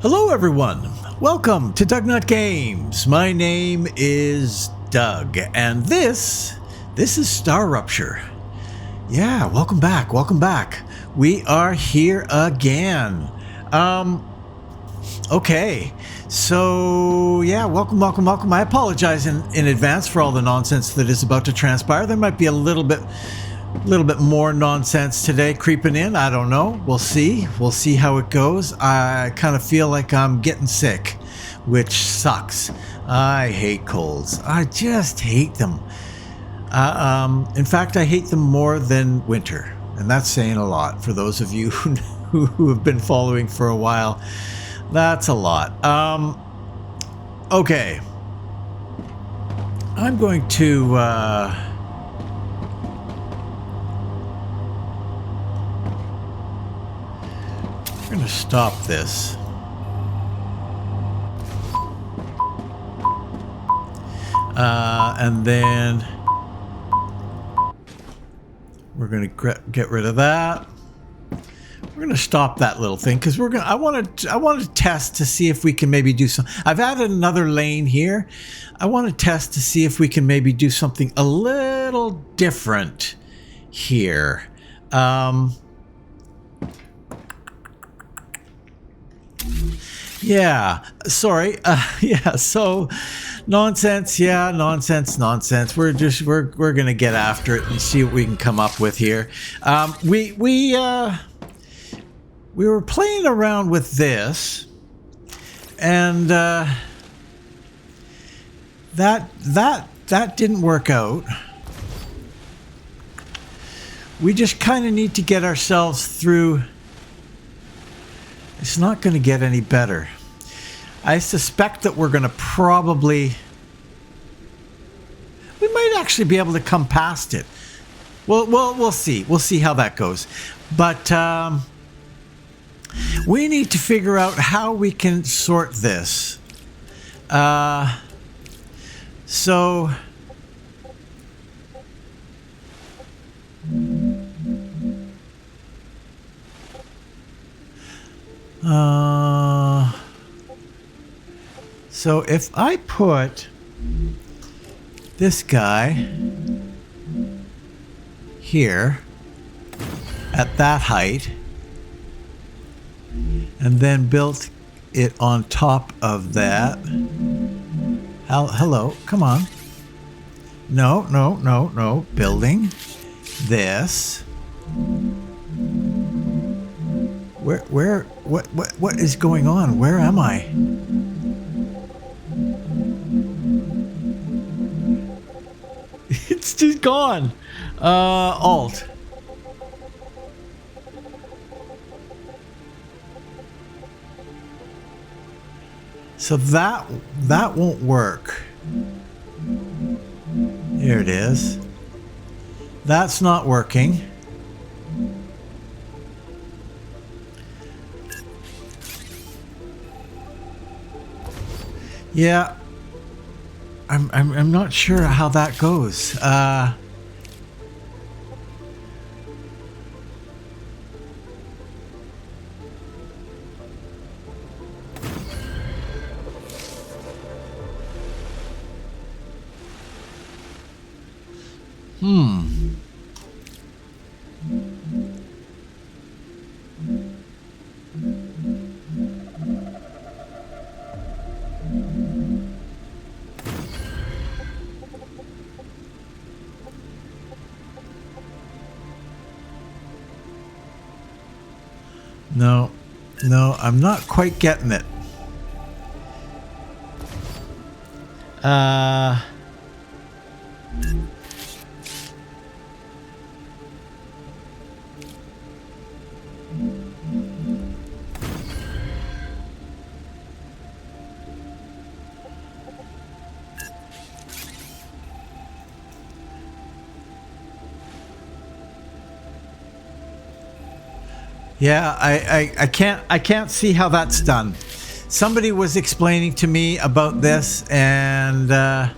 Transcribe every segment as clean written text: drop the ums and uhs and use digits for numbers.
Hello everyone, welcome to DougNutGames. My name is Doug and this is StarRupture. Yeah, welcome back. We are here again. Okay, so yeah, welcome. I apologize in advance for all the nonsense that is about to transpire. There might be a little bit more nonsense today creeping in. I don't know. We'll see how it goes. I kind of feel like I'm getting sick, which sucks. I hate colds. I just hate them. In fact, I hate them more than winter, and that's saying a lot for those of you who have been following for a while. That's a lot. Okay. I'm going to we're going to stop this. And then we're going to get rid of that. We're going to stop that little thing because I want to test to see if we can maybe do some. I've added another lane here. I want to test to see if we can maybe do something a little different here. Yeah, sorry. Yeah, so nonsense. Yeah, nonsense. We're gonna get after it and see what we can come up with here. We were playing around with this, and that didn't work out. We just kind of need to get ourselves through. It's not going to get any better. I suspect that we're going to probably... We might actually be able to come past it. Well, we'll see. We'll see how that goes. But we need to figure out how we can sort this. So... So if I put this guy here at that height and then built it on top of that. Hello, come on. No. Building this. What is going on? Where am I? It's just gone. Alt. So that won't work. Here it is. That's not working. Yeah, I'm not sure how that goes. No, I'm not quite getting it. Yeah, I can't see how that's done. Somebody was explaining to me about this, and I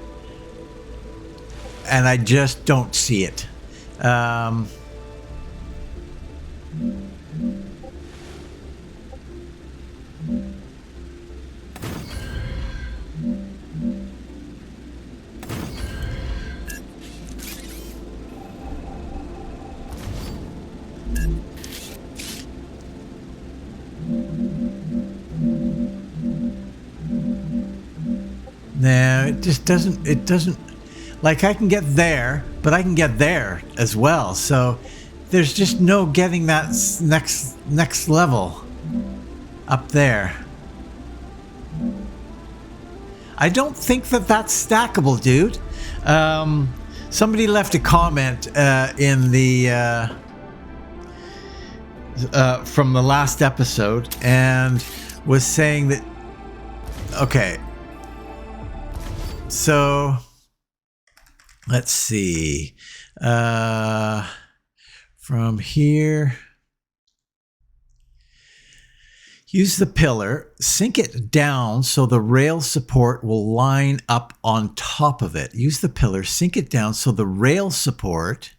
just don't see it. just doesn't, it doesn't, like I can get there, but I can get there as well. So there's just no getting that next level up there. I don't think that that's stackable, dude. Somebody left a comment in the from the last episode and was saying that, okay, so let's see, from here, use the pillar, sink it down so the rail support will line up on top of it. Use the pillar, sink it down so the rail support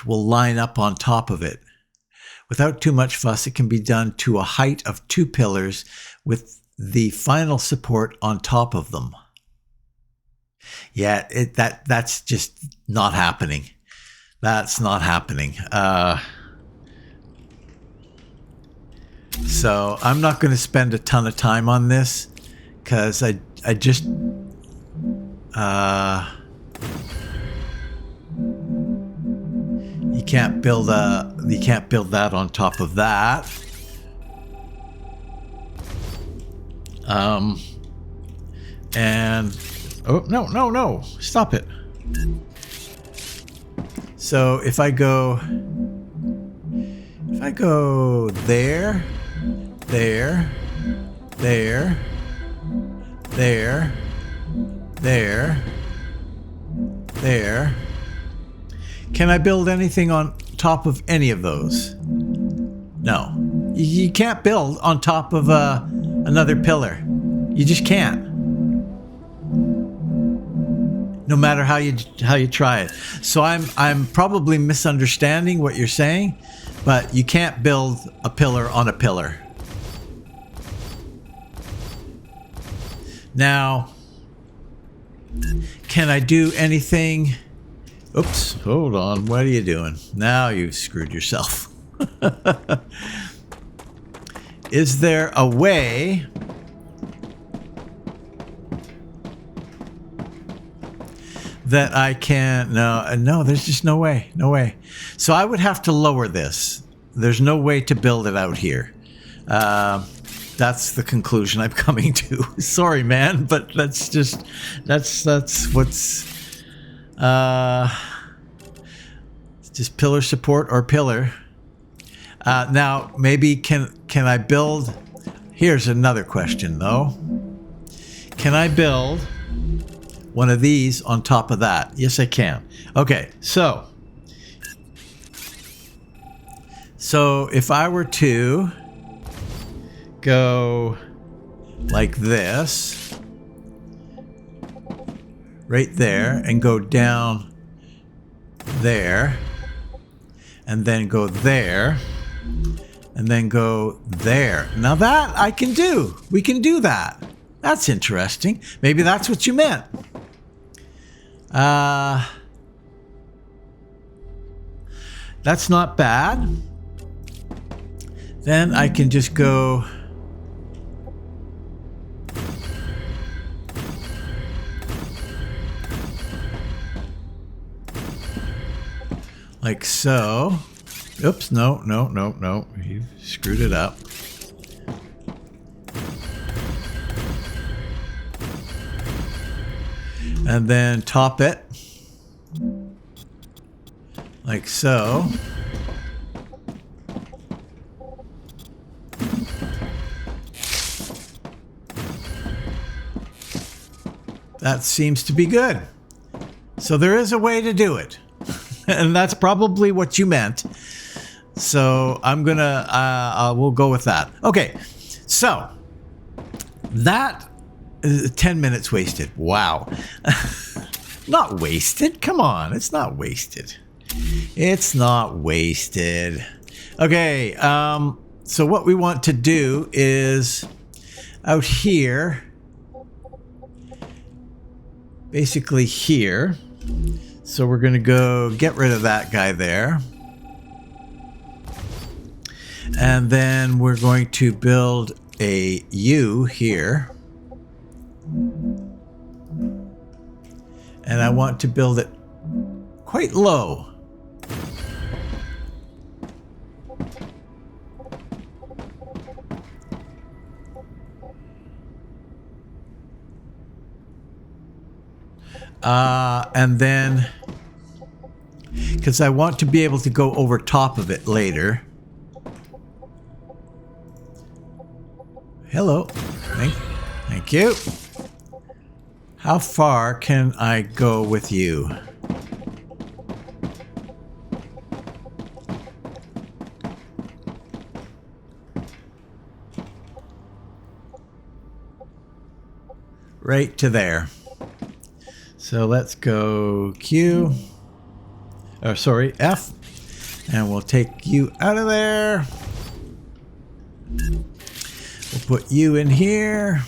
will line up on top of it. Without too much fuss, it can be done to a height of 2 pillars with the final support on top of them. Yeah, that's just not happening. That's not happening. So I'm not going to spend a ton of time on this because I just you can't build that on top of that. And oh no, stop it. So if I go there, there, there, there, there, there. Can I build anything on top of any of those? No. You can't build on top of another pillar. You just can't. No matter how you try it. So I'm probably misunderstanding what you're saying, but you can't build a pillar on a pillar. Now, can I do anything? Oops, hold on. What are you doing? Now you've screwed yourself. Is there a way that I can... No, there's just no way. No way. So I would have to lower this. There's no way to build it out here. That's the conclusion I'm coming to. Sorry, man, but that's what's... just pillar support or pillar. Now, maybe can I build... Here's another question, though. Can I build one of these on top of that? Yes, I can. Okay, so if I were to go like this, right there, and go down there, and then go there, and then go there. Now that I can do. We can do that. That's interesting. Maybe that's what you meant. That's not bad. Then I can just go like so. Oops, no. You screwed it up. And then top it. Like so. That seems to be good. So there is a way to do it. And that's probably what you meant. So I'm gonna, we'll go with that. Okay, so that is 10 minutes wasted. Wow. Not wasted. Come on, it's not wasted. It's not wasted. Okay, so what we want to do is out here, basically here. So we're going to go get rid of that guy there. And then we're going to build a U here. And I want to build it quite low. And then, because I want to be able to go over top of it later. Hello. Thank you. How far can I go with you? Right to there. So let's go Q. Or sorry, F. And we'll take you out of there. We'll put you in here.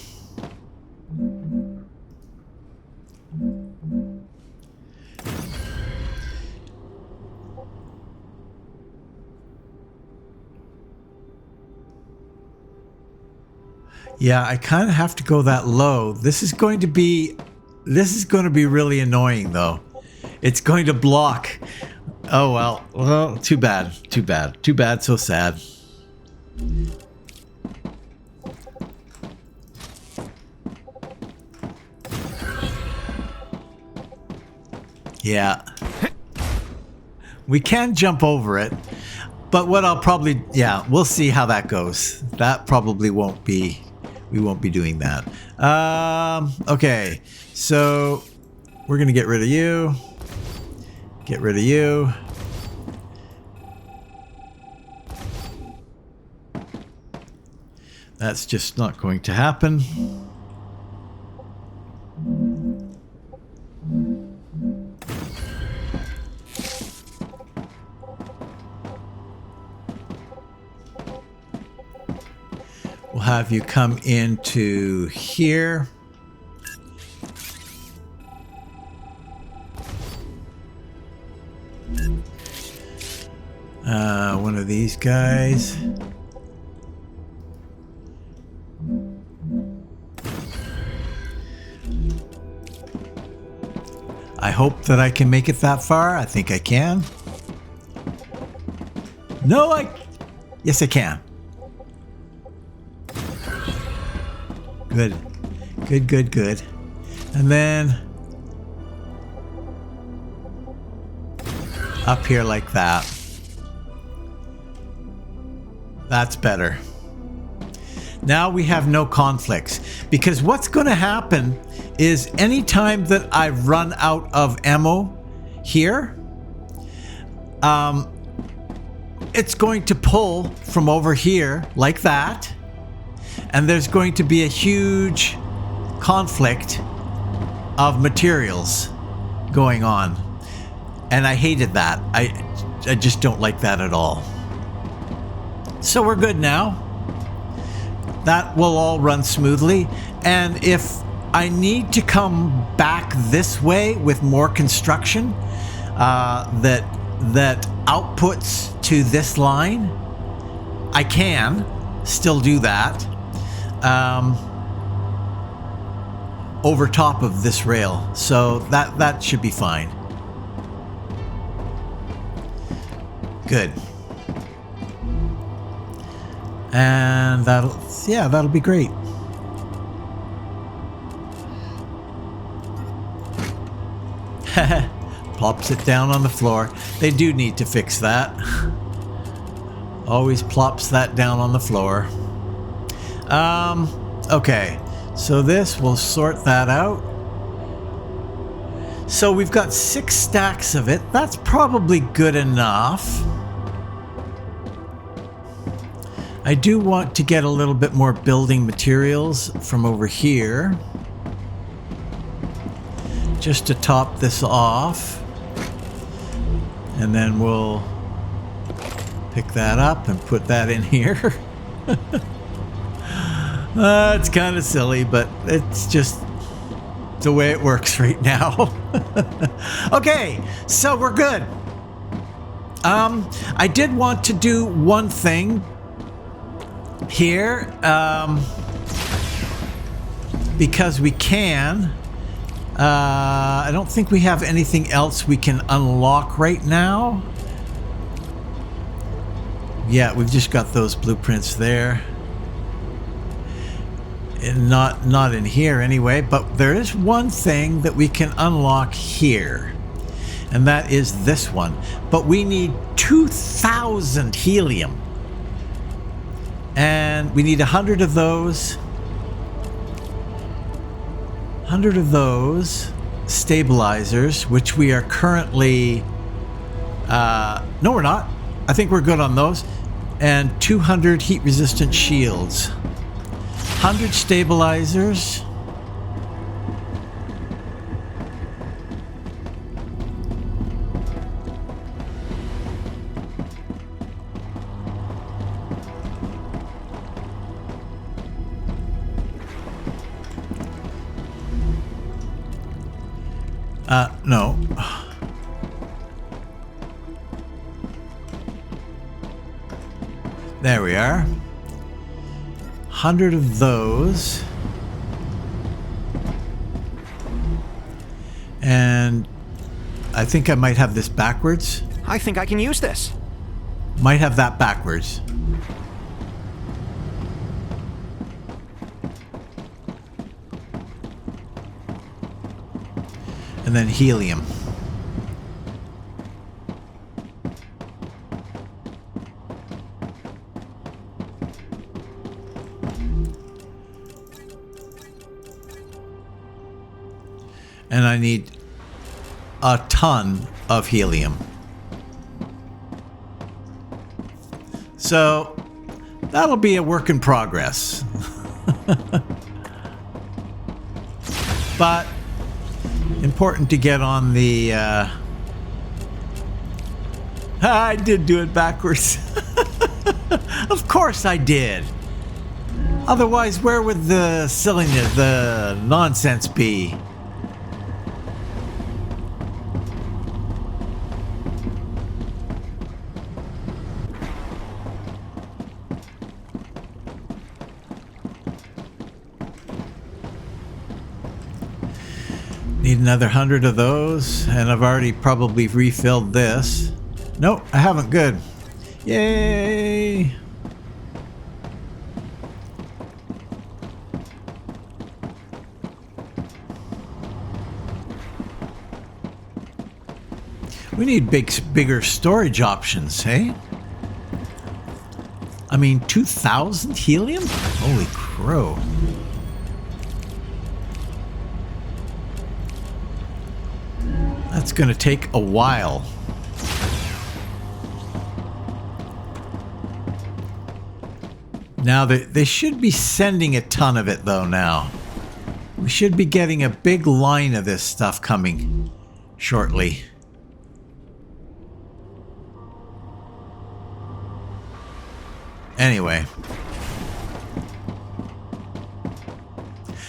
Yeah, I kind of have to go that low. This is going to be really annoying though. It's going to block. Oh well. Well, too bad. Too bad. Too bad, so sad. Yeah. We can jump over it. But what I'll probably, yeah, we'll see how that goes. That probably won't be, we won't be doing that. Okay, so we're going to get rid of you. Get rid of you. That's just not going to happen. We'll have you come into here. One of these guys. I hope that I can make it that far. I think I can. No, yes, I can. Good. Good, good, good. And then up here like that. That's better. Now we have no conflicts, because what's going to happen is anytime that I run out of ammo here, it's going to pull from over here like that, and there's going to be a huge conflict of materials going on, and I hated that. I just don't like that at all. So we're good now. That will all run smoothly, and if I need to come back this way with more construction that outputs to this line, I can still do that over top of this rail. So that should be fine. Good. And that'll be great. Plops it down on the floor. They do need to fix that. Always plops that down on the floor. Okay, so this will sort that out. So we've got 6 stacks of it. That's probably good enough. I do want to get a little bit more building materials from over here, just to top this off, and then we'll pick that up and put that in here. It's kind of silly, but it's just the way it works right now. Okay, so we're good. I did want to do one thing. here, because we can. I don't think we have anything else we can unlock right now. Yeah, we've just got those blueprints there. And not in here anyway, but there is one thing that we can unlock here. And that is this one. But we need 2,000 helium. And we need 100 of those. 100 of those stabilizers, which we are currently... no, we're not. I think we're good on those. And 200 heat-resistant shields. 100 stabilizers. No. There we are. 100 of those. And I think I might have this backwards. I think I can use this. Might have that backwards. And then helium. And I need a ton of helium. So that'll be a work in progress. But important to get on the... I did do it backwards. Of course I did. Otherwise, where would the silliness, the nonsense be? Need another 100 of those, and I've already probably refilled this. Nope, I haven't. Good. Yay! We need bigger storage options, hey? I mean, 2,000 helium? Holy crow. That's going to take a while. Now, they should be sending a ton of it, though, now. We should be getting a big line of this stuff coming shortly. Anyway.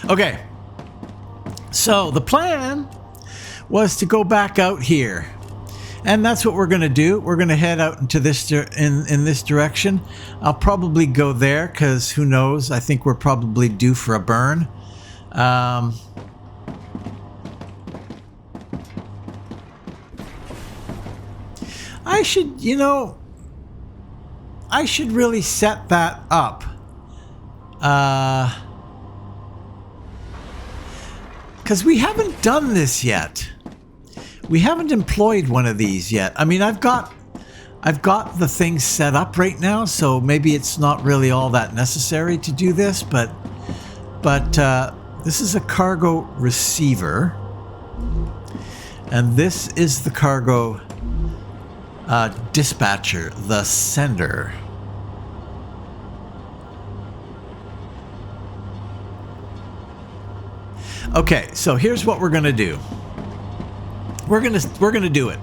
Okay. So, the plan was to go back out here. And that's what we're going to do. We're going to head out into this in this direction. I'll probably go there because who knows? I think we're probably due for a burn. I should, you know, I should really set that up. Because we haven't done this yet. We haven't employed one of these yet. I mean, I've got the thing set up right now, so maybe it's not really all that necessary to do this, but this is a cargo receiver, and this is the cargo dispatcher, the sender. Okay, so here's what we're gonna do. We're gonna do it,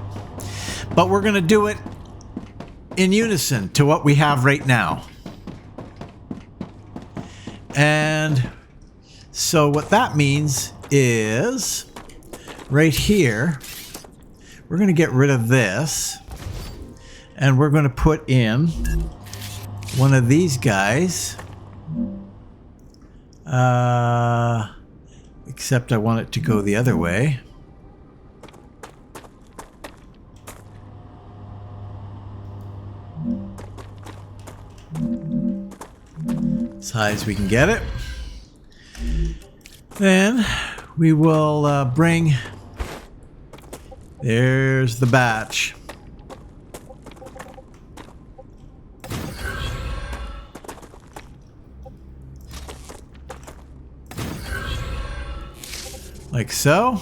but we're gonna do it in unison to what we have right now. And so what that means is right here, we're gonna get rid of this, and we're gonna put in one of these guys. Except I want it to go the other way. As high as we can get it. Then we will bring... There's the batch. Like so.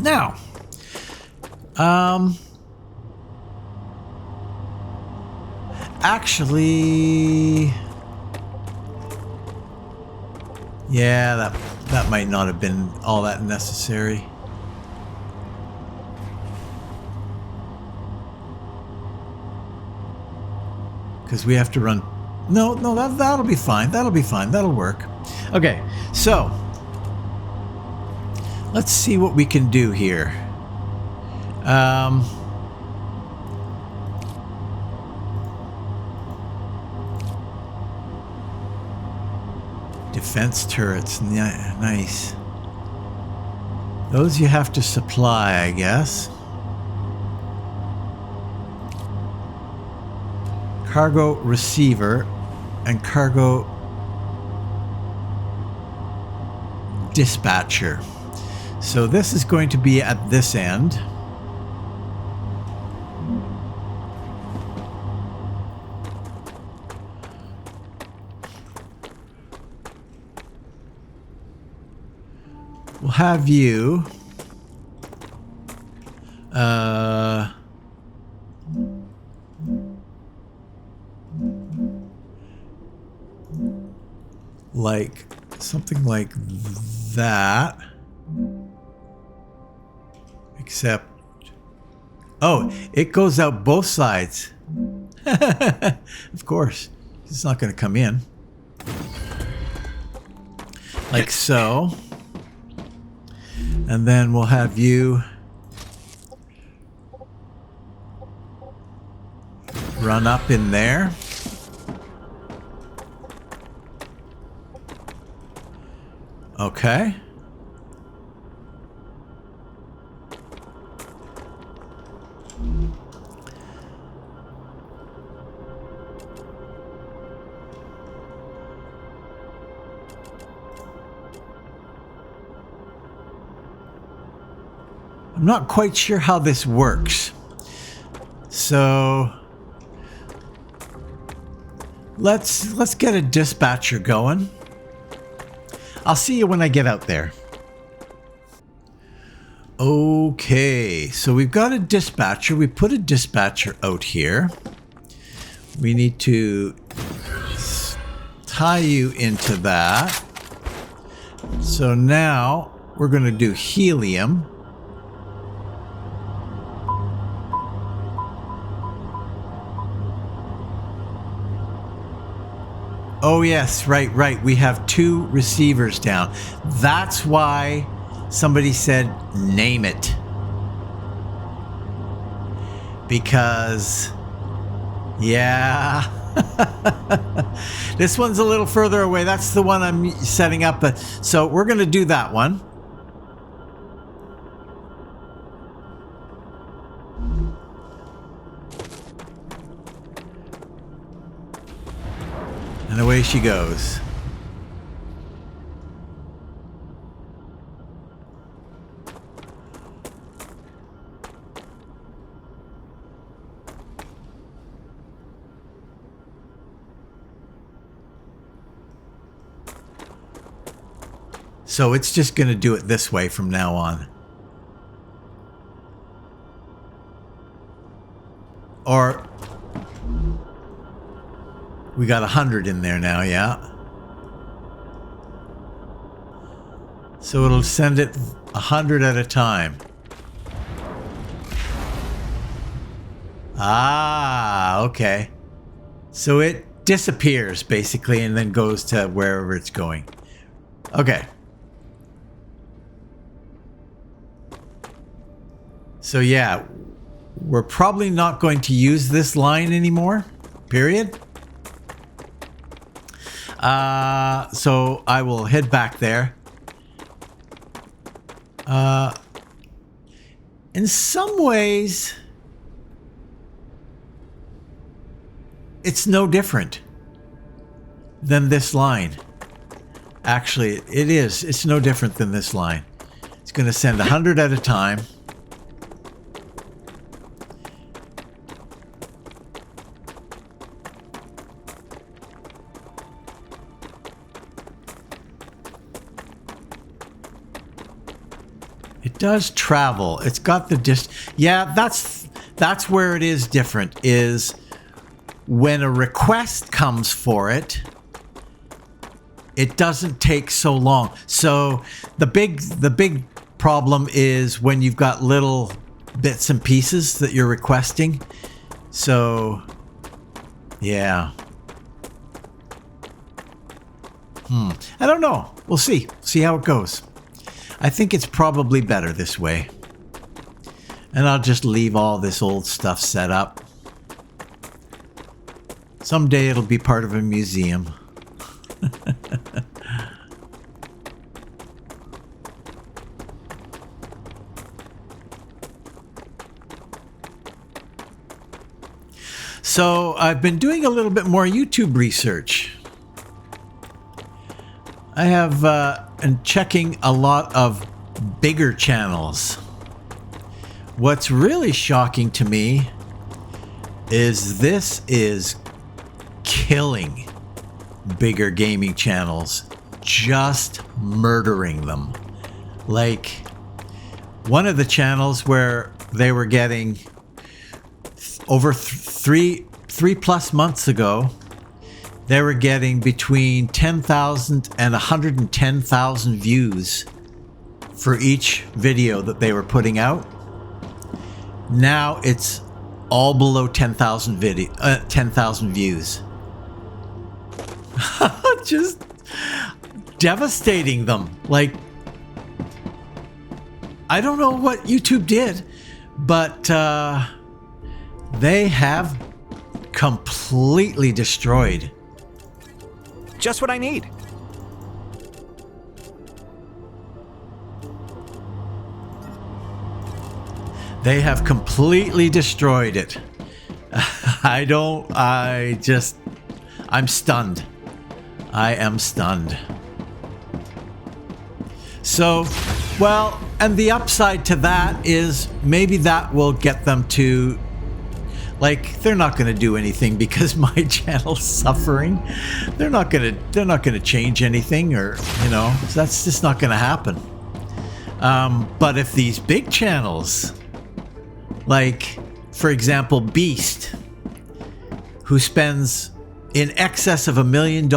Now, actually, yeah, that might not have been all that necessary. Because we have to run. No, that'll be fine. That'll be fine. That'll work. Okay, so let's see what we can do here. Defense turrets, nice. Those you have to supply, I guess. Cargo receiver and cargo dispatcher. So this is going to be at this end. We'll have you like something like that. Except, oh, it goes out both sides. Of course, it's not going to come in. Like so. And then we'll have you run up in there. Okay. I'm not quite sure how this works. So let's get a dispatcher going. I'll see you when I get out there. Okay, so we've got a dispatcher. We put a dispatcher out here. We need to tie you into that. So now we're going to do helium. Oh yes, right. We have 2 receivers down. That's why somebody said name it. Because, yeah. This one's a little further away. That's the one I'm setting up. But so we're going to do that one. And away she goes. So it's just going to do it this way from now on. Or we got 100 in there now, yeah. So it'll send it 100 at a time. Ah, okay. So it disappears basically and then goes to wherever it's going. Okay. So yeah, we're probably not going to use this line anymore, period. So I will head back there. In some ways, it's no different than this line. Actually, it is. It's no different than this line. It's going to send 100 at a time. It does travel. It's got the yeah, that's where it is different, is when a request comes for it, it doesn't take so long. So the big problem is when you've got little bits and pieces that you're requesting. So yeah. I don't know. We'll see. See how it goes. I think it's probably better this way. And I'll just leave all this old stuff set up. Someday it'll be part of a museum. So I've been doing a little bit more YouTube research. I have been checking a lot of bigger channels. What's really shocking to me is this is killing bigger gaming channels, just murdering them. Like one of the channels where they were getting over three plus months ago, they were getting between 10,000 and 110,000 views for each video that they were putting out. Now it's all below 10,000 views. Just devastating them. Like, I don't know what YouTube did, but they have completely destroyed. Just what I need. They have completely destroyed it. I'm stunned. I am stunned. So, well, and the upside to that is maybe that will get them to, like, they're not going to do anything because my channel's suffering. They're not going to change anything, or, you know, that's just not going to happen. But if these big channels, like, for example, Beast, who spends in excess of $1 million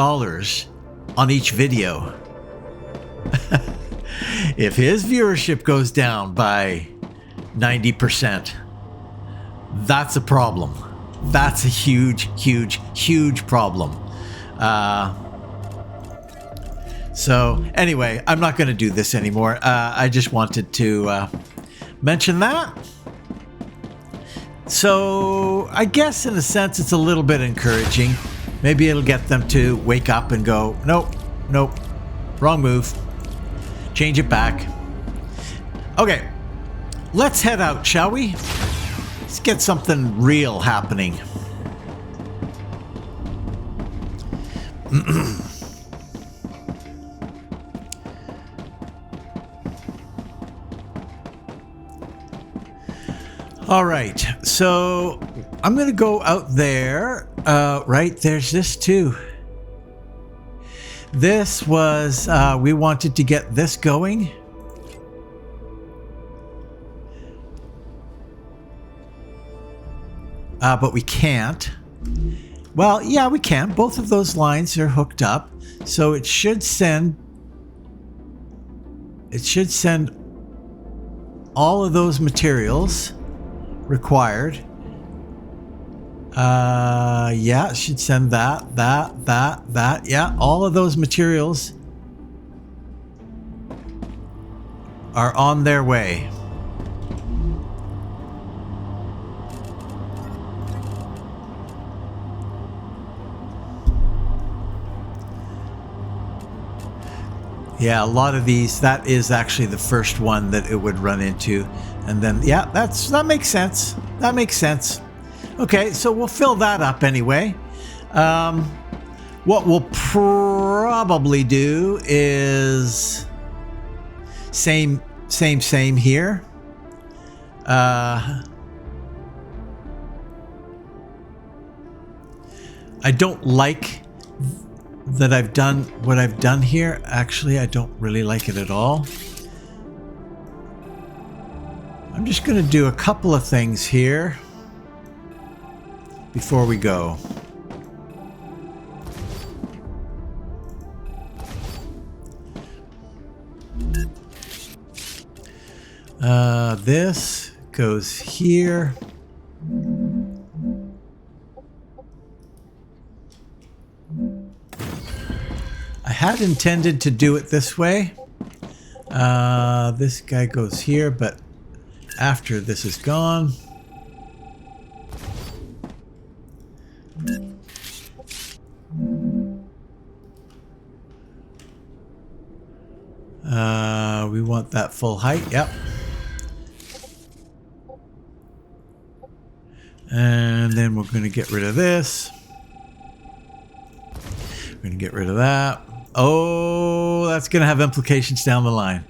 on each video, if his viewership goes down by 90%, that's a problem. That's a huge, huge, huge problem. So anyway, I'm not going to do this anymore. I just wanted to mention that. So I guess in a sense it's a little bit encouraging. Maybe it'll get them to wake up and go, nope, nope, wrong move. Change it back. Okay, let's head out, shall we? Let's get something real happening. All right, so I'm going to go out there. Right, there's this too. This was, we wanted to get this going. But we can't. Well, yeah, we can. Both of those lines are hooked up. So it should send all of those materials required. Yeah, it should send that. Yeah, all of those materials are on their way. Yeah, a lot of these, that is actually the first one that it would run into. And then, yeah, that makes sense. That makes sense. Okay, so we'll fill that up anyway. What we'll probably do is same here. I don't like that I've done what I've done here. Actually, I don't really like it at all. I'm just going to do a couple of things here before we go. This goes here. I had intended to do it this way. This guy goes here, but after this is gone, we want that full height. Yep. And then we're going to get rid of this. We're going to get rid of that. Oh, that's going to have implications down the line.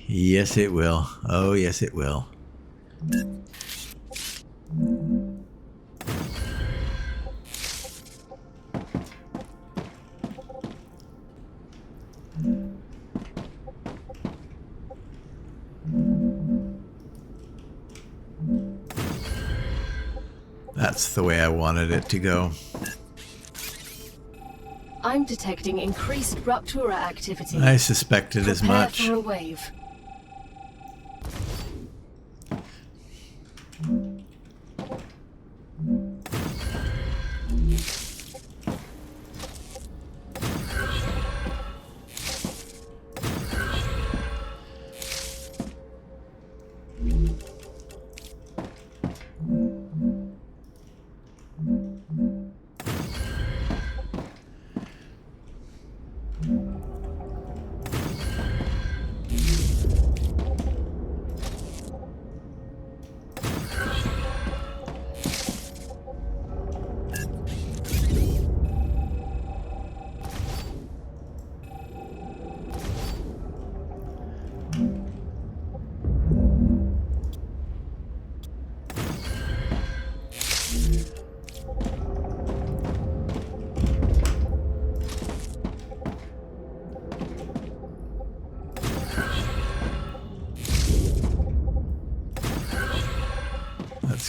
Yes, it will. Oh, yes, it will. That's the way I wanted it to go. I'm detecting increased Ruptura activity. I suspected as much. Prepare for a wave.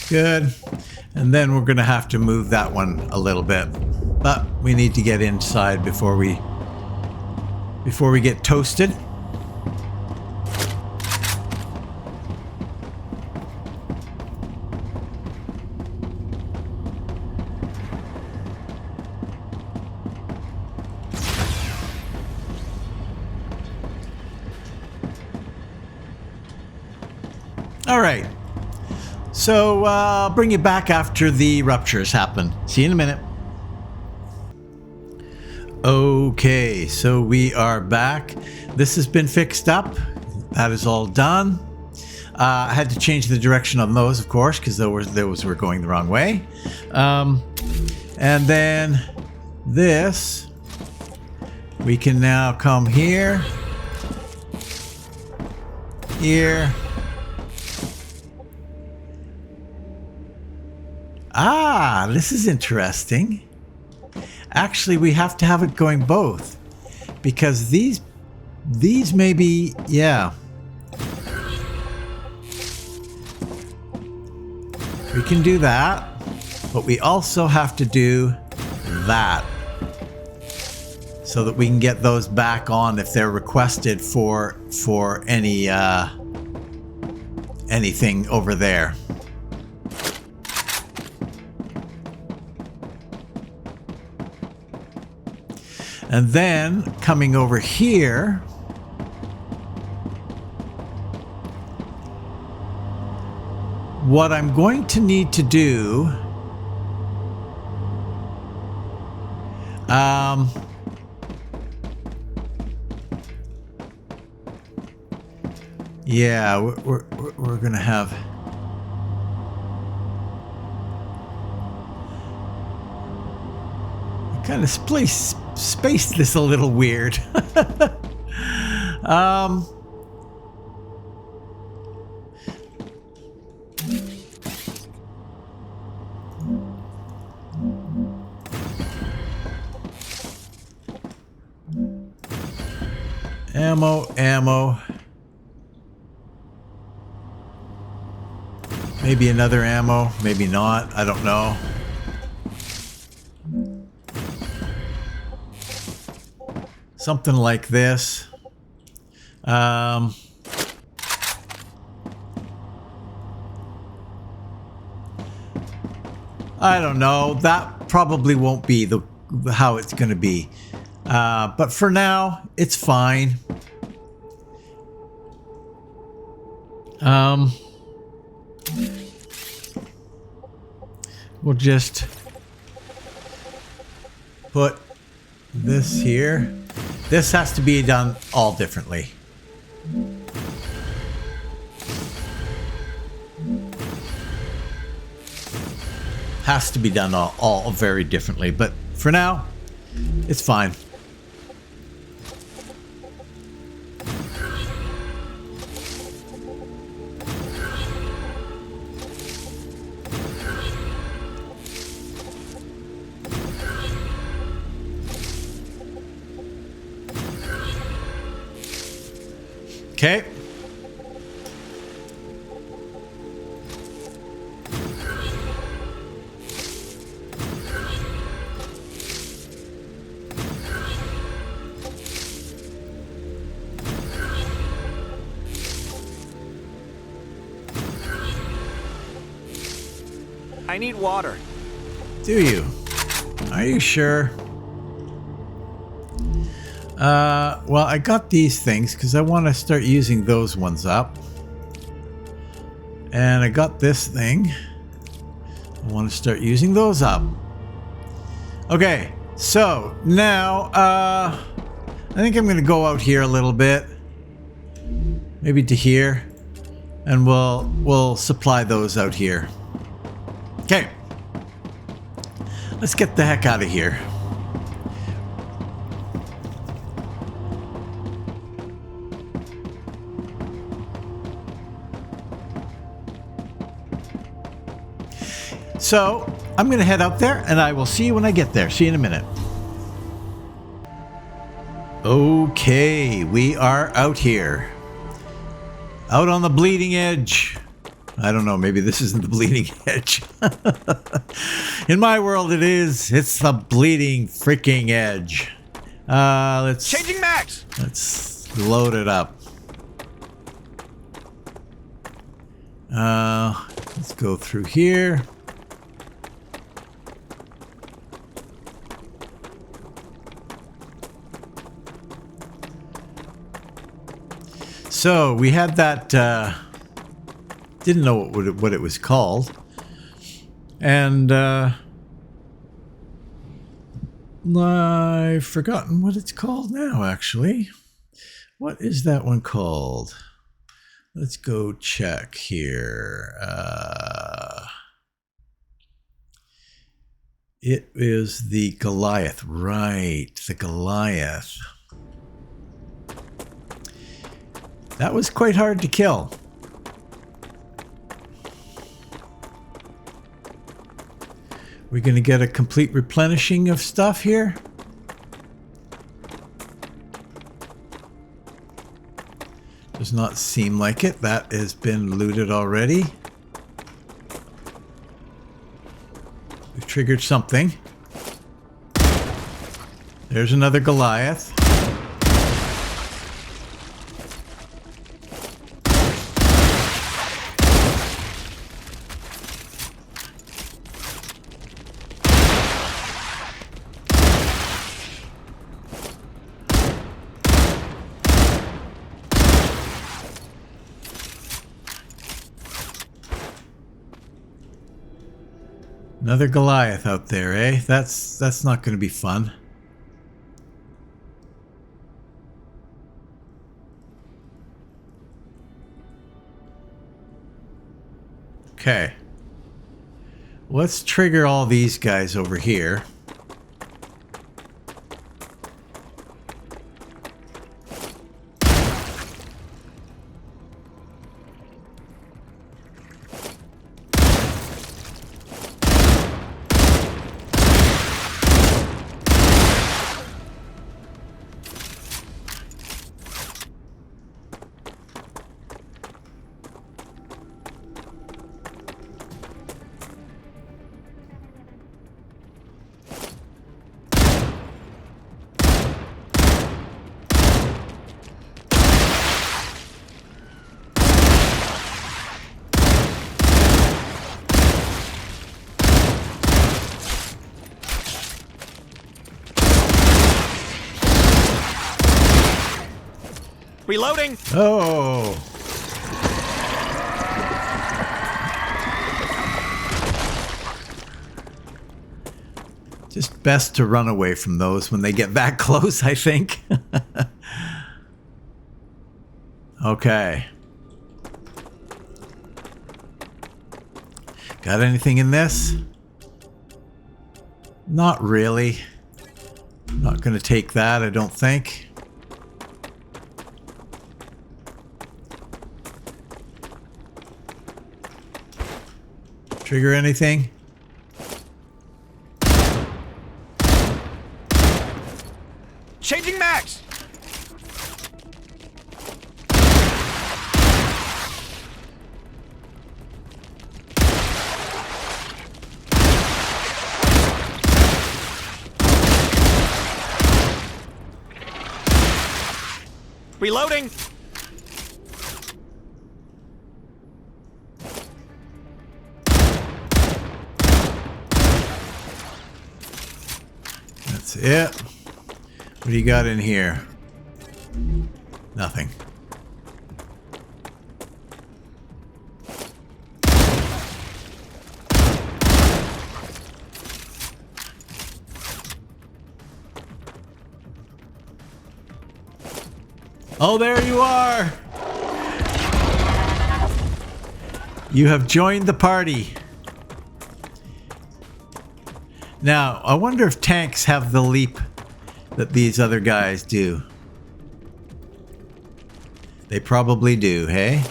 Good. And then we're going to have to move that one a little bit. But we need to get inside before we get toasted. All right. So I'll bring you back after the ruptures happen. See you in a minute. Okay, so we are back. This has been fixed up. That is all done. I had to change the direction on those, of course, because those were going the wrong way. And then this, we can now come here, here. Ah, this is interesting. Actually, we have to have it going both, because these may be, yeah. We can do that, but we also have to do that so that we can get those back on if they're requested for any anything over there. And then coming over here, what I'm going to need to do, Yeah, we're gonna have. I kind of spaced this a little weird. Ammo. Maybe another ammo, maybe not, I don't know. Something like this. I don't know. That probably won't be how it's going to be. But for now, it's fine. We'll just put this here. This has to be done all differently. Has to be done all very differently, but for now, it's fine. Okay. I need water. Do you? Are you sure? Well, I got these things because I want to start using those ones up. And I got this thing. I want to start using those up. Okay, so now, I think I'm going to go out here a little bit. Maybe to here. And we'll supply those out here. Okay. Let's get the heck out of here. So, I'm going to head out there, and I will see you when I get there. See you in a minute. Okay, we are out here. Out on the bleeding edge. I don't know, maybe this isn't the bleeding edge. In my world, it is. It's the bleeding freaking edge. Let's... Changing max! Let's load it up. Let's go through here. So we had that, didn't know what it was called. And I've forgotten what it's called now, actually. What is that one called? Let's go check here. It is the Goliath, right, the Goliath. That was quite hard to kill. We're going to get a complete replenishing of stuff here. Does not seem like it. That has been looted already. We've triggered something. There's another Goliath. Another Goliath out there, eh? That's not going to be fun. Okay. Let's trigger all these guys over here. Reloading! Oh! Just best to run away from those when they get that close, I think. Okay. Got anything in this? Not really. Not going to take that, I don't think. Trigger anything? Changing max! Reloading! That's it. What do you got in here? Nothing. Oh, there you are! You have joined the party. Now, I wonder if tanks have the leap that these other guys do. They probably do, hey?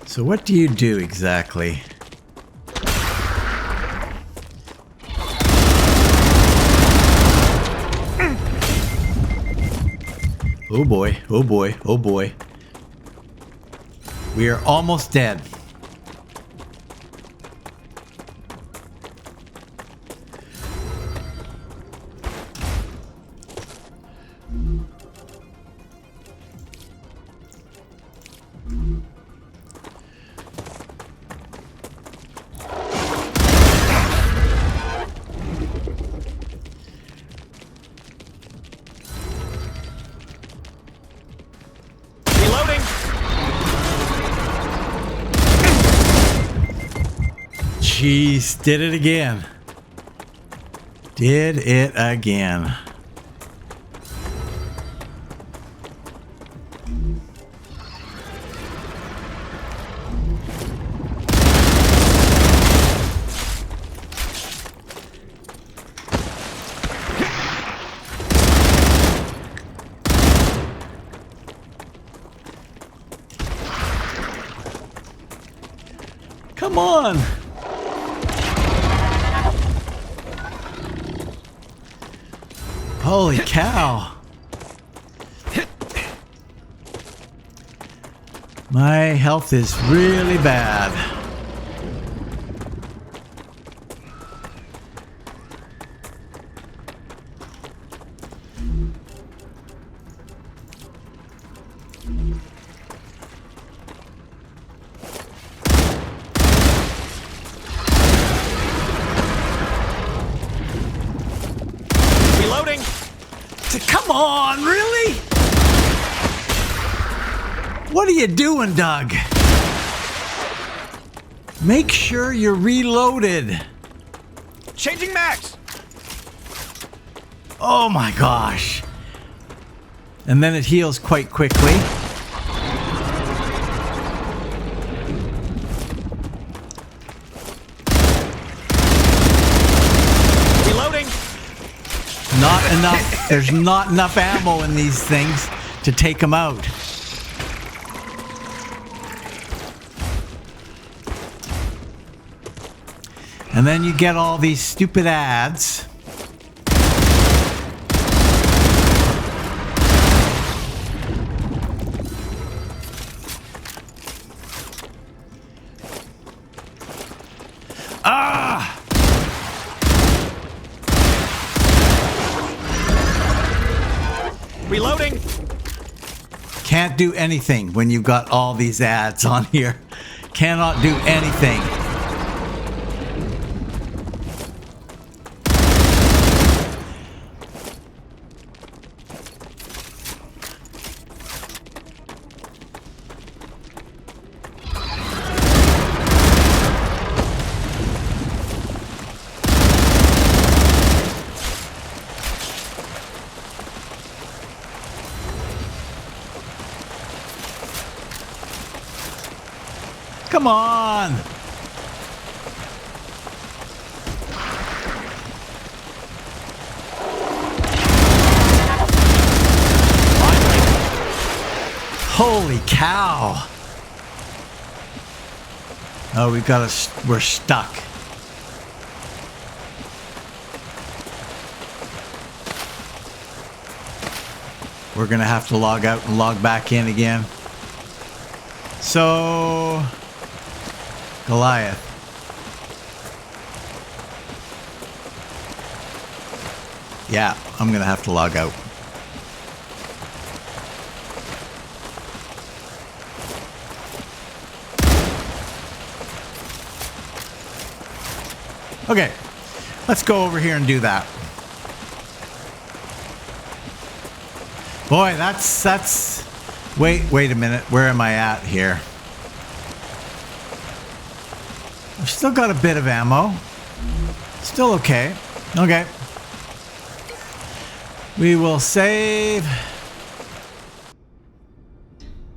So what do you do exactly? Oh boy, oh boy, oh boy. We are almost dead. Jeez, did it again. Did it again. Come on. Holy cow. My health is really bad. Reloading! Come on, really? What are you doing, Doug? Make sure you're reloaded. Changing max. Oh my gosh. And then it heals quite quickly. Reloading. Not enough. There's not enough ammo in these things to take them out. And then you get all these stupid ads. Ah! Reloading. Can't do anything when you've got all these ads on here. Cannot do anything. Come on! Holy cow! Oh, we're stuck. We're gonna have to log out and log back in again. So, Goliath. Yeah, I'm gonna have to log out. Okay, let's go over here and do that. Boy, that's... Wait a minute. Where am I at here? I've still got a bit of ammo. Still okay. Okay. We will save.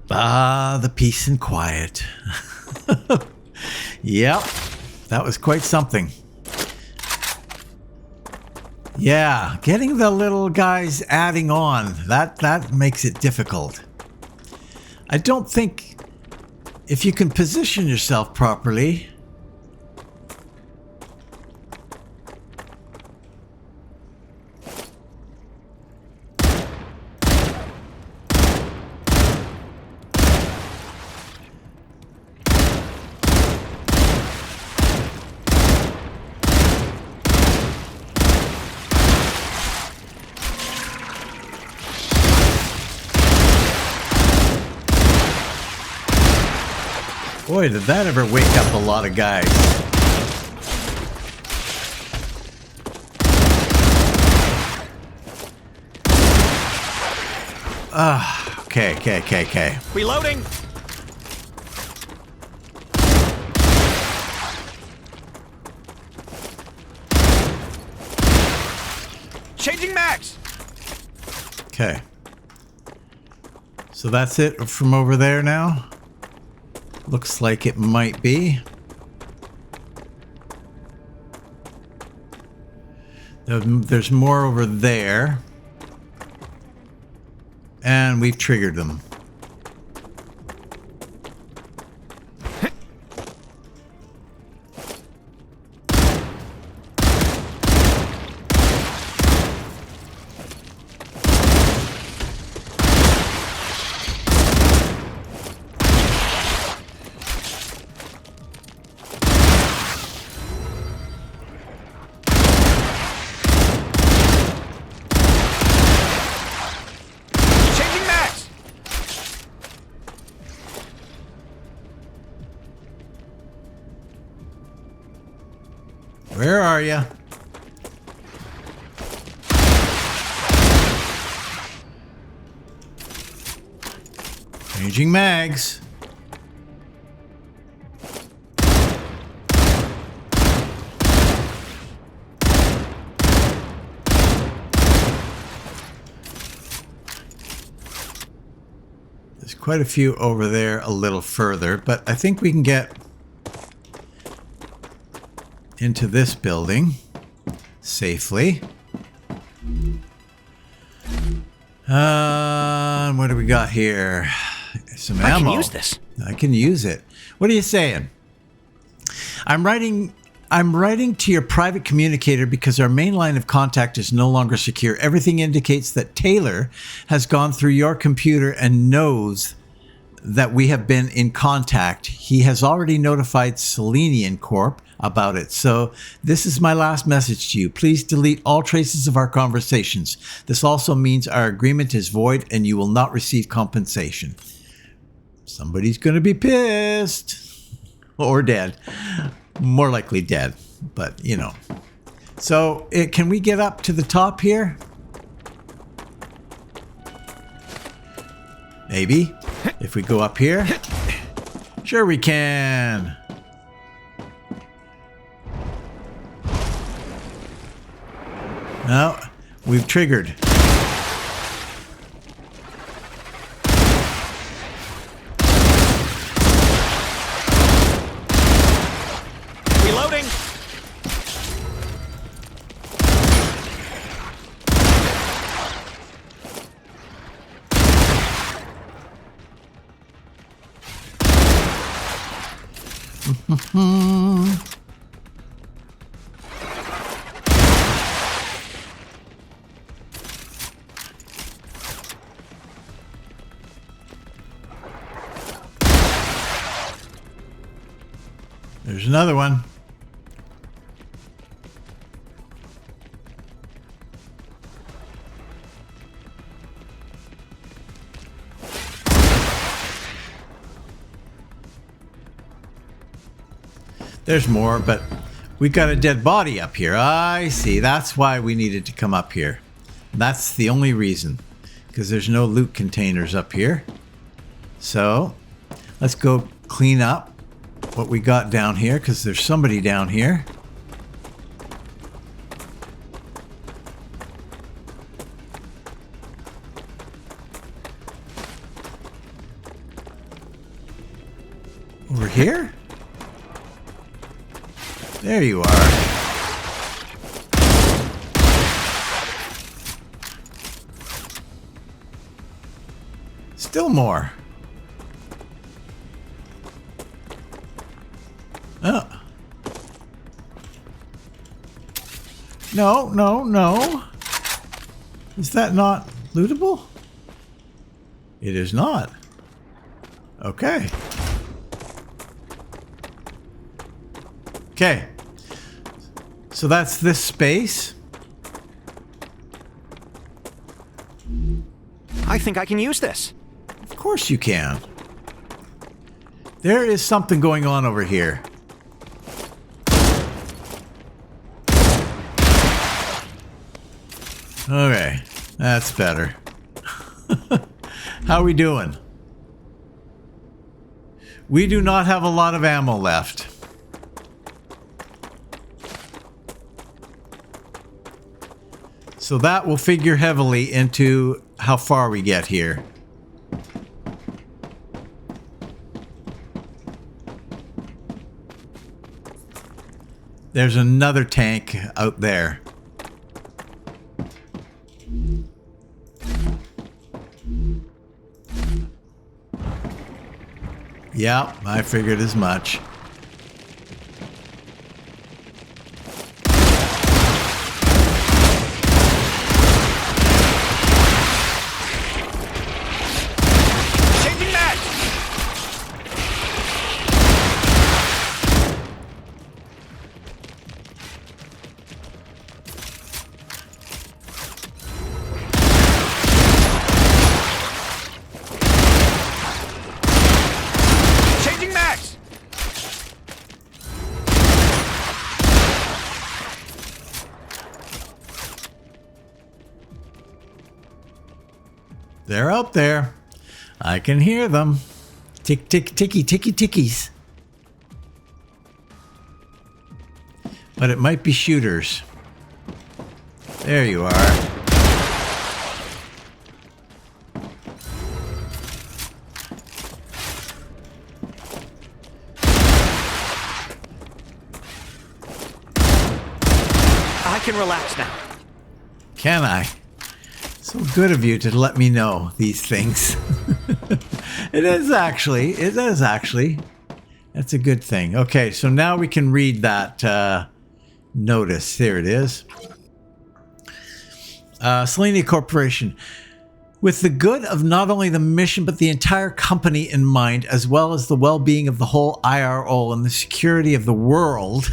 The peace and quiet. Yep. That was quite something. Yeah, getting the little guys adding on, that makes it difficult. I don't think if you can position yourself properly. Boy, did that ever wake up a lot of guys. Okay. Reloading. Changing max. Okay. So that's it from over there now? Looks like it might be. There's more over there. And we've triggered them. Where are you? Changing mags. quite a few over there a little further, but I think we can get into this building safely. What do we got here? Some ammo. I can use this. I can use it. What are you saying? I'm writing to your private communicator because our main line of contact is no longer secure. Everything indicates that Taylor has gone through your computer and knows that we have been in contact. He has already notified Selenian Corp about it. So this is my last message to you. Please delete all traces of our conversations. This also means our agreement is void and you will not receive compensation. Somebody's going to be pissed. Or dead. More likely dead, but you know. So can we get up to the top here? Maybe. If we go up here. Sure we can. No, we've triggered. Reloading. There's another one. There's more, but we got a dead body up here. I see. That's why we needed to come up here. That's the only reason. Because there's no loot containers up here. So, let's go clean up what we got down here, because there's somebody down here. Over here? There you are. Still more. Oh. No, no, no. Is that not lootable? It is not. Okay. Okay. So that's this space. I think I can use this. Of course you can. There is something going on over here. Okay, that's better. How are we doing? We do not have a lot of ammo left. So that will figure heavily into how far we get here. There's another tank out there. Yeah, I figured as much. Changing mags. Changing mags. They're out there. I can hear them. Tick, tick, ticky, ticky, tickies. But it might be shooters. There you are. can relax now. Can I? So good of you to let me know these things. It is actually. That's a good thing. Okay, so now we can read that notice. There it is. Selenia Corporation. With the good of not only the mission but the entire company in mind, as well as the well-being of the whole IRO and the security of the world,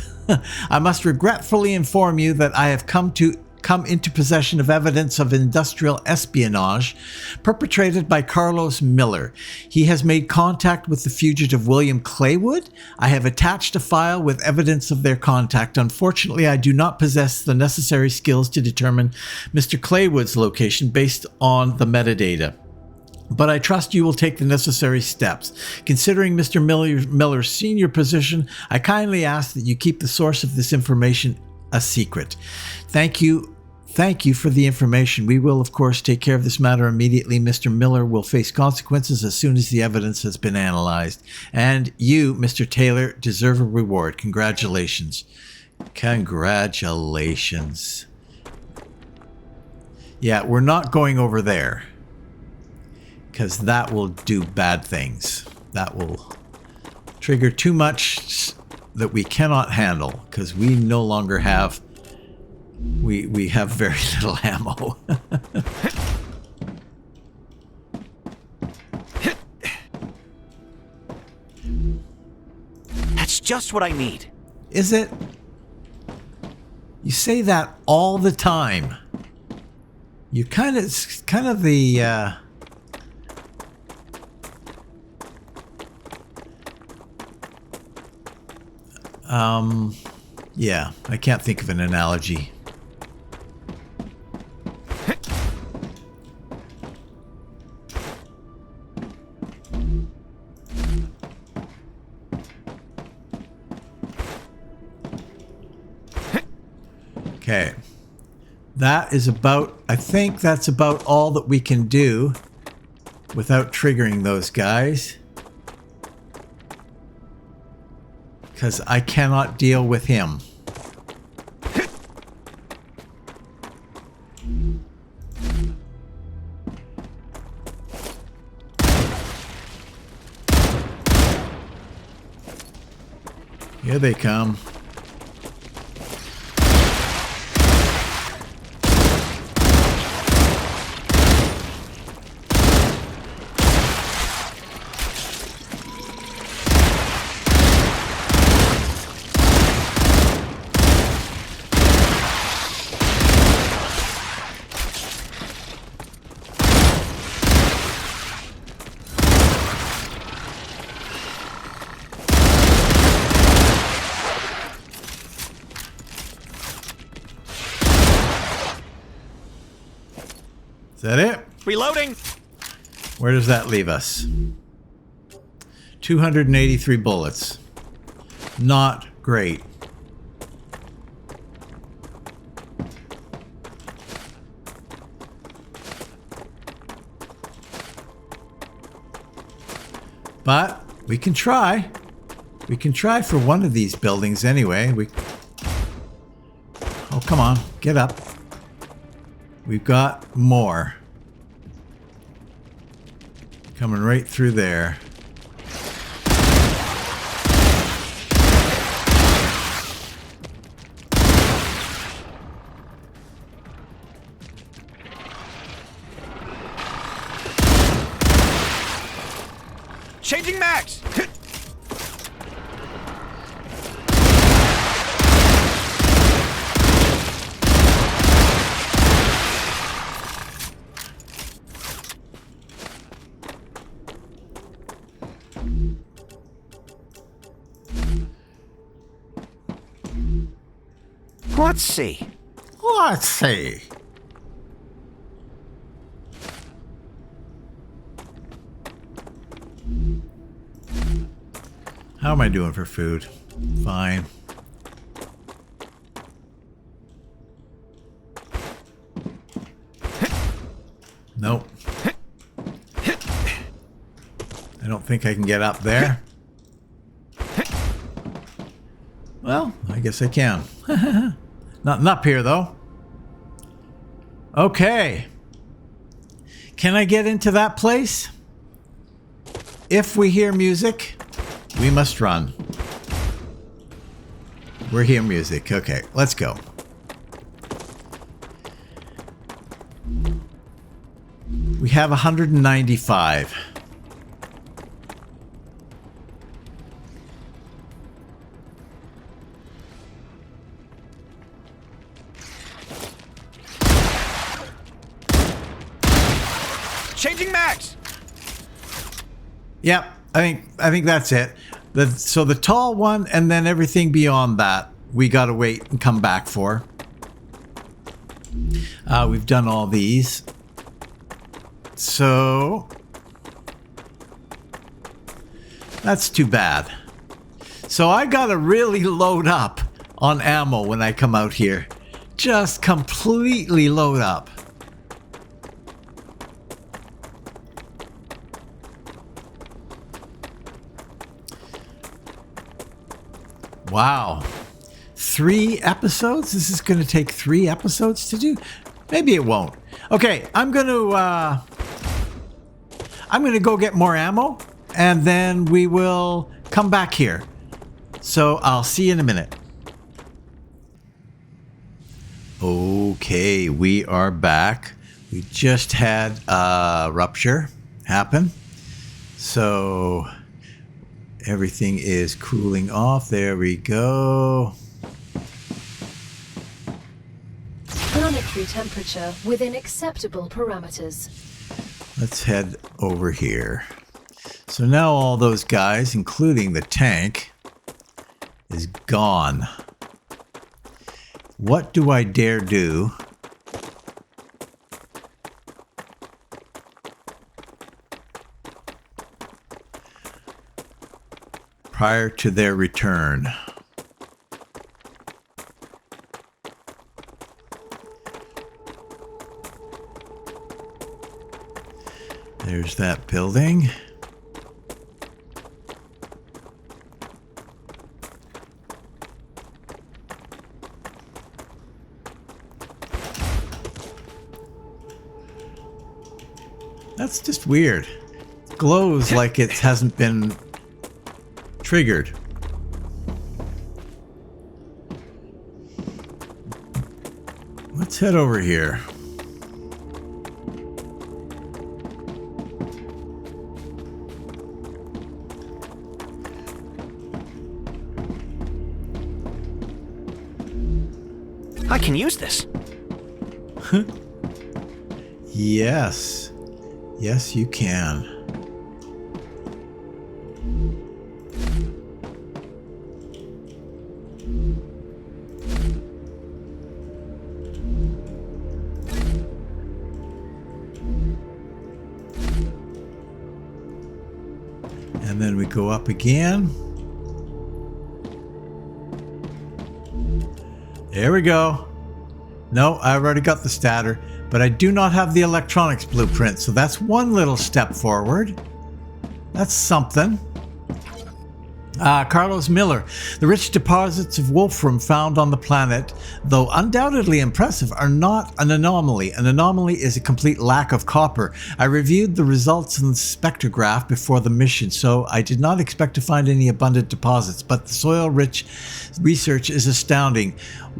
I must regretfully inform you that I have come into possession of evidence of industrial espionage perpetrated by Carlos Miller. He has made contact with the fugitive William Claywood. I have attached a file with evidence of their contact. Unfortunately, I do not possess the necessary skills to determine Mr. Claywood's location based on the metadata. But I trust you will take the necessary steps. Considering Mr. Miller's senior position, I kindly ask that you keep the source of this information a secret. Thank you for the information. We will, of course, take care of this matter immediately. Mr. Miller will face consequences as soon as the evidence has been analyzed. And you, Mr. Taylor, deserve a reward. Congratulations. Congratulations. Yeah, we're not going over there, because that will do bad things. That will trigger too much that we cannot handle, because we no longer have... We have very little ammo. That's just what I need. Is it? You say that all the time. You're kind of the yeah, I can't think of an analogy. Okay, that is about, I think that's about all that we can do without triggering those guys. Because I cannot deal with him. Here they come. Is that it? Reloading! Where does that leave us? 283 bullets. Not great. But we can try. We can try for one of these buildings anyway. Oh, come on. Get up. We've got more. Coming right through there. Changing mags! Let's see. Let's see. How am I doing for food? Fine. Nope. I don't think I can get up there. Well, I guess I can. Nothing up here, though. Okay. Can I get into that place? If we hear music, we must run. We hear music. Okay, let's go. We have 195. Changing mags! Yep, I think that's it. So the tall one and then everything beyond that, we gotta wait and come back for. We've done all these. So that's too bad. So I gotta really load up on ammo when I come out here. Just completely load up. Wow. 3 episodes? This is going to take 3 episodes to do? Maybe it won't. Okay, I'm going to go get more ammo and then we will come back here. So I'll see you in a minute. Okay, we are back. We just had a rupture happen. So everything is cooling off. There we go. Planetary temperature within acceptable parameters. Let's head over here. So now all those guys, including the tank, is gone. What do I dare do? Prior to their return. There's that building. That's just weird. It glows like it hasn't been triggered. Let's head over here. I can use this. Yes. Yes, you can. And then we go up again. There we go. No, I've already got the statter, but I do not have the electronics blueprint, so that's one little step forward. That's something. Carlos Miller. The rich deposits of wolfram found on the planet, though undoubtedly impressive, are not an anomaly. An anomaly is a complete lack of copper. I reviewed the results in the spectrograph before the mission, so I did not expect to find any abundant deposits, but the soil-rich research is astounding.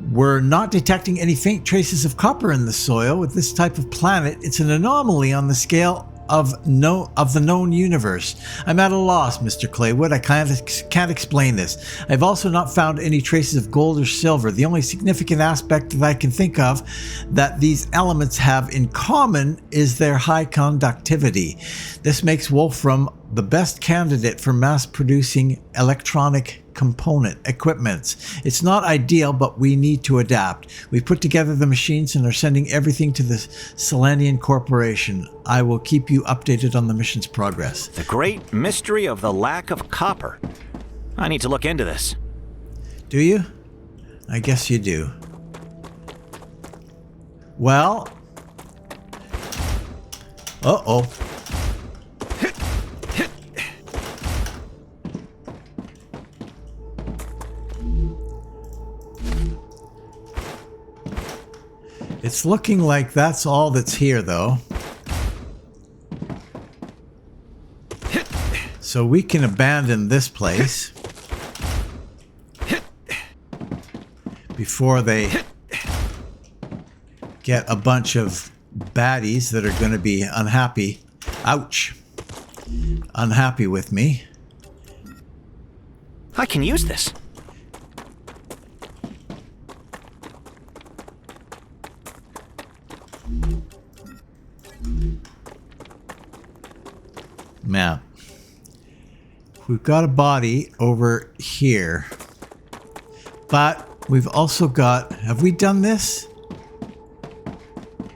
We're not detecting any faint traces of copper in the soil. With this type of planet, it's an anomaly on the scale of the known universe. I'm at a loss, Mr. Claywood. I can't explain this. I've also not found any traces of gold or silver. The only significant aspect that I can think of that these elements have in common is their high conductivity. This makes wolfram the best candidate for mass-producing electronic component equipments. It's not ideal, but we need to adapt. We've put together the machines and are sending everything to the Selenian Corporation. I will keep you updated on the mission's progress. The great mystery of the lack of copper. I need to look into this. Do you? I guess you do. Well. Uh-oh. It's looking like that's all that's here, though. So we can abandon this place before they get a bunch of baddies that are going to be unhappy. Ouch. Unhappy with me. I can use this. Man. We've got a body over here. But we've also got... Have we done this?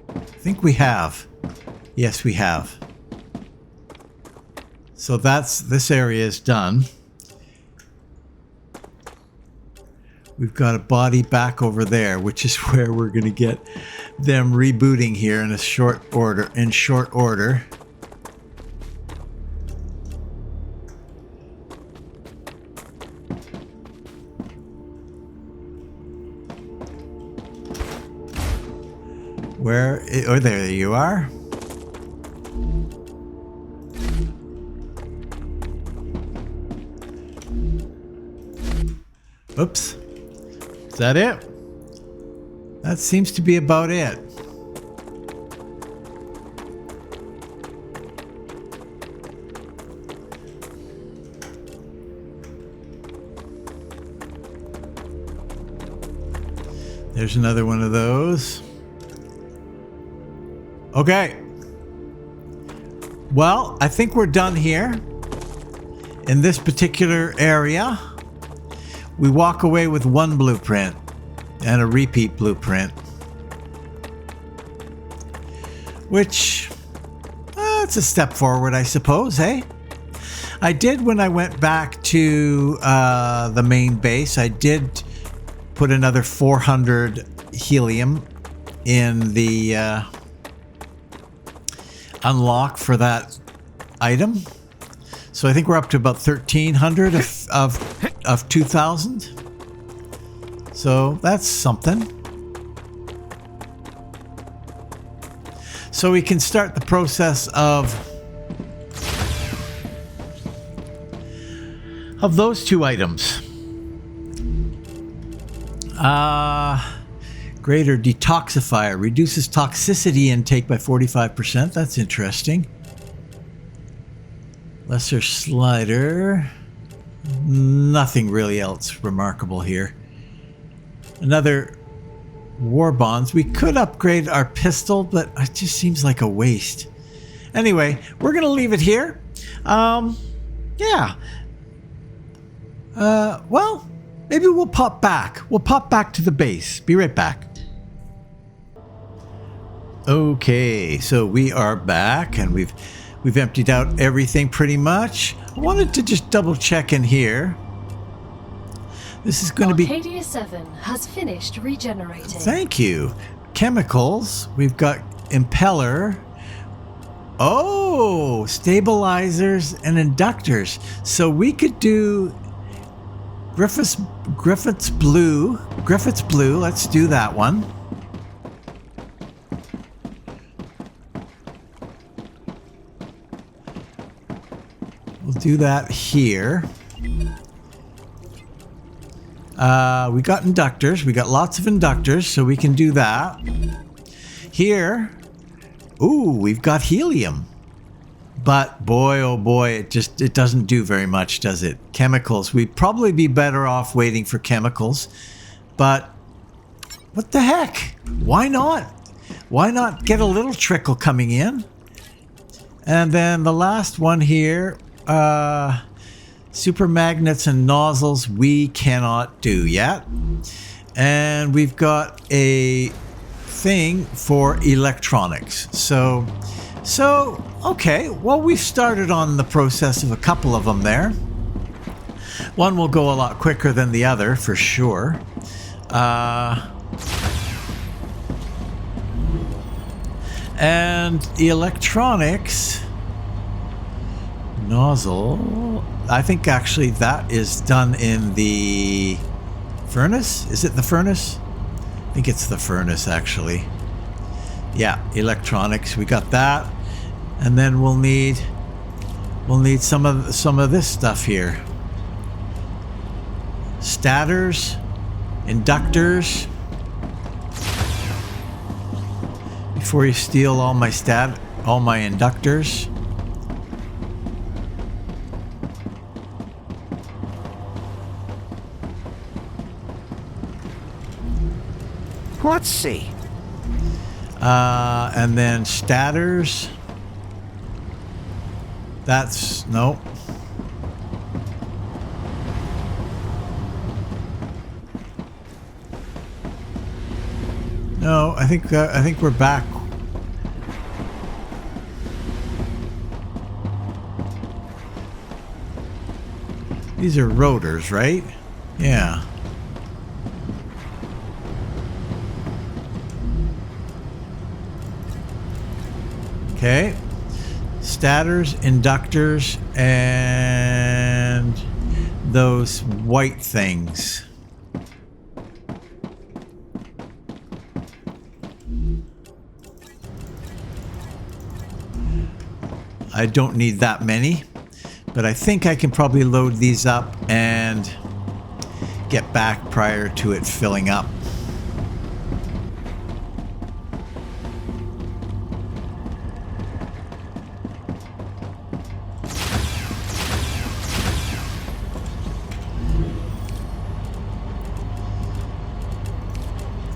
I think we have. Yes, we have. So this area is done. We've got a body back over there, which is where we're going to get them rebooting here in short order. Oh, there you are. Oops. Is that it? That seems to be about it. There's another one of those. Okay. Well, I think we're done here in this particular area. We walk away with one blueprint and a repeat blueprint, which it's a step forward, I suppose, hey? I did, when I went back to the main base, I did put another 400 helium in the unlock for that item. So I think we're up to about 1,300 of 2,000. So that's something. So we can start the process of those two items. Greater detoxifier reduces toxicity intake by 45%. That's interesting. Lesser slider. Nothing really else remarkable here. Another war bonds. We could upgrade our pistol, but it just seems like a waste. Anyway, we're going to leave it here. Yeah. Well, maybe we'll pop back. We'll pop back to the base. Be right back. Okay, so we are back, and we've emptied out everything pretty much. I wanted to just double check in here. This is going to be... Arcadia 7 has finished regenerating. Thank you. Chemicals. We've got impeller. Oh, stabilizers and inductors. So we could do Griffith's Blue. Griffith's Blue. Let's do that one. We'll do that here. We got inductors. We got lots of inductors, so we can do that. Here, ooh, we've got helium. But boy, oh boy, it doesn't do very much, does it? Chemicals. We'd probably be better off waiting for chemicals. But what the heck? Why not? Why not get a little trickle coming in? And then the last one here, super magnets and nozzles we cannot do yet. And we've got a thing for electronics. So okay, well, we've started on the process of a couple of them there. One will go a lot quicker than the other, for sure. And electronics... Nozzle. I think actually that is done in the furnace. Is it the furnace? I think it's the furnace, actually. Yeah, electronics. We got that, and then we'll need some of this stuff here. Stators, inductors. Before you steal all my inductors. Let's see. And then stators. That's no. No, I think we're back. These are rotors, right? Yeah. Okay. Stators, inductors, and those white things. I don't need that many, but I think I can probably load these up and get back prior to it filling up.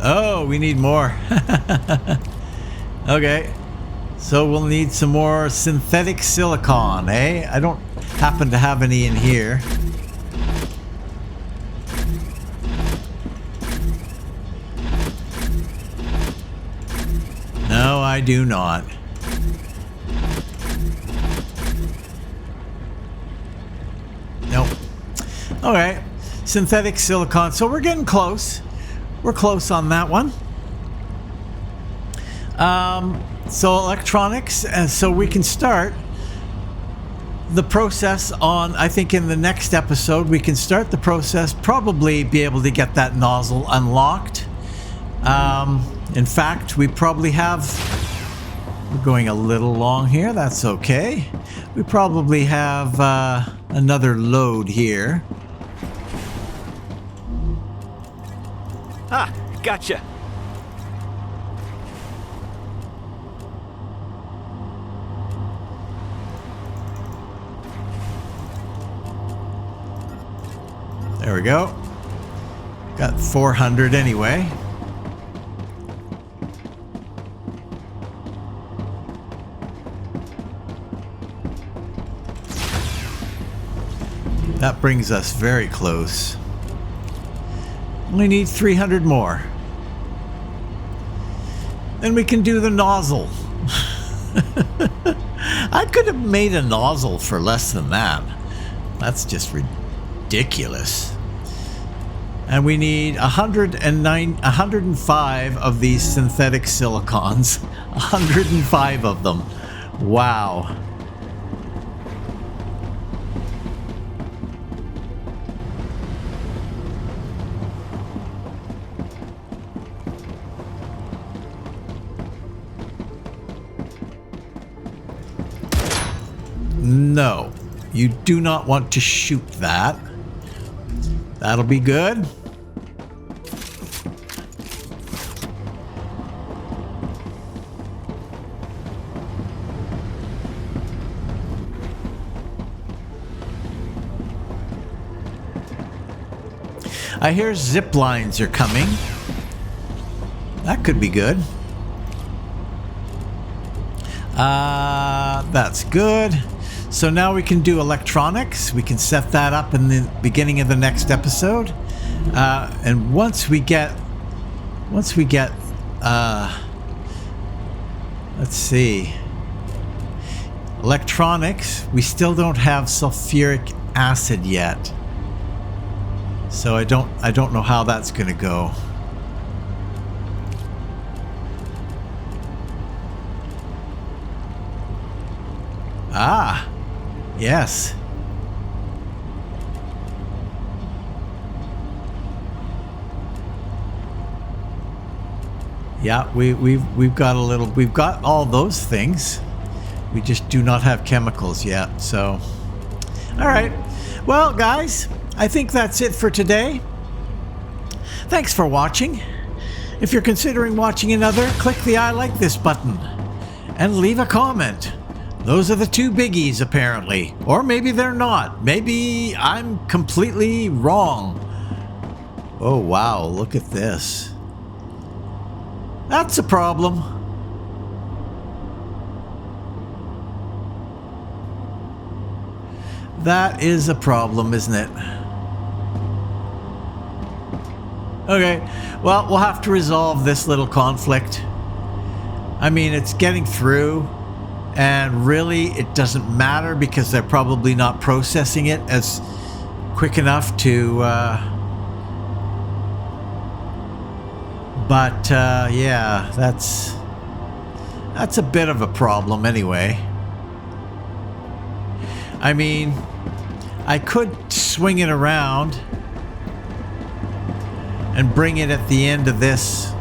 Oh, we need more. Okay. So we'll need some more synthetic silicon, eh? I don't happen to have any in here. No, I do not. Nope. Okay. Synthetic silicon. So we're getting close. We're close on that one. So electronics, and so we can start the process on, I think in the next episode, we can start the process, probably be able to get that nozzle unlocked. In fact, we probably have, we're going a little long here, that's okay. We probably have another load here. Ah, gotcha. There we go. Got 400 anyway. That brings us very close. Only need 300 more. Then we can do the nozzle. I could have made a nozzle for less than that. That's just ridiculous. And we need 105 of these synthetic silicons. 105 of them. Wow. No, you do not want to shoot that. That'll be good. I hear zip lines are coming. That could be good. That's good. So now we can do electronics. We can set that up in the beginning of the next episode. And once we get, let's see, electronics, we still don't have sulfuric acid yet. So I don't know how that's going to go. Ah, yes. Yeah, we've got we've got all those things. We just do not have chemicals yet. So, all right. Well, guys, I think that's it for today. Thanks for watching. If you're considering watching another, click the I like this button and leave a comment. Those are the two biggies, apparently. Or maybe they're not. Maybe I'm completely wrong. Oh, wow, look at this. That's a problem. That is a problem, isn't it? Okay, well, we'll have to resolve this little conflict. I mean, it's getting through, and really it doesn't matter because they're probably not processing it as quick enough to... But yeah, that's a bit of a problem anyway. I mean, I could swing it around and bring it at the end of this,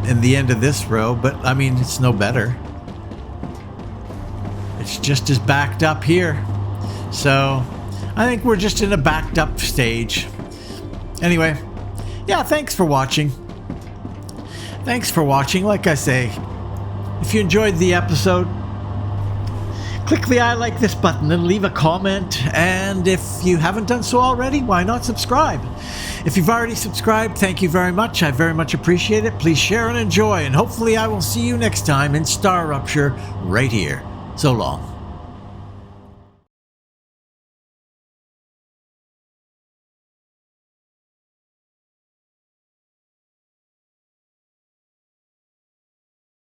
in the end of this row, but I mean, it's no better. It's just as backed up here. So I think we're just in a backed up stage. Anyway, yeah, thanks for watching. Thanks for watching. Like I say, if you enjoyed the episode, click the I like this button and leave a comment. And if you haven't done so already, why not subscribe? If you've already subscribed, thank you very much. I very much appreciate it. Please share and enjoy. And hopefully I will see you next time in StarRupture right here. So long.